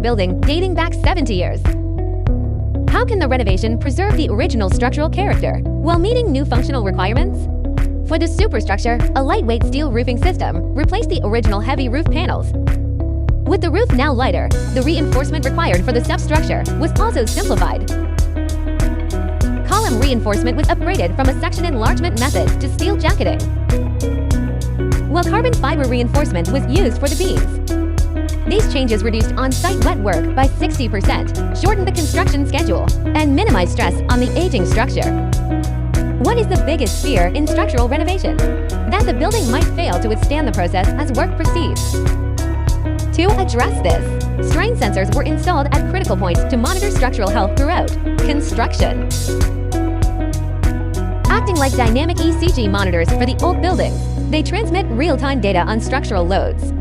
building dating back 70 years. How can the renovation preserve the original structural character while meeting new functional requirements? For the superstructure, a lightweight steel roofing system replaced the original heavy roof panels. With the roof now lighter, the reinforcement required for the substructure was also simplified. Column reinforcement was upgraded from a section enlargement method to steel jacketing, while carbon fiber reinforcement was used for the beams. These changes reduced on-site wet work by 60%, shortened the construction schedule, and minimized stress on the aging structure. What is the biggest fear in structural renovation? That the building might fail to withstand the process as work proceeds. To address this, strain sensors were installed at critical points to monitor structural health throughout construction. Acting like dynamic ECG monitors for the old buildings, they transmit real-time data on structural loads.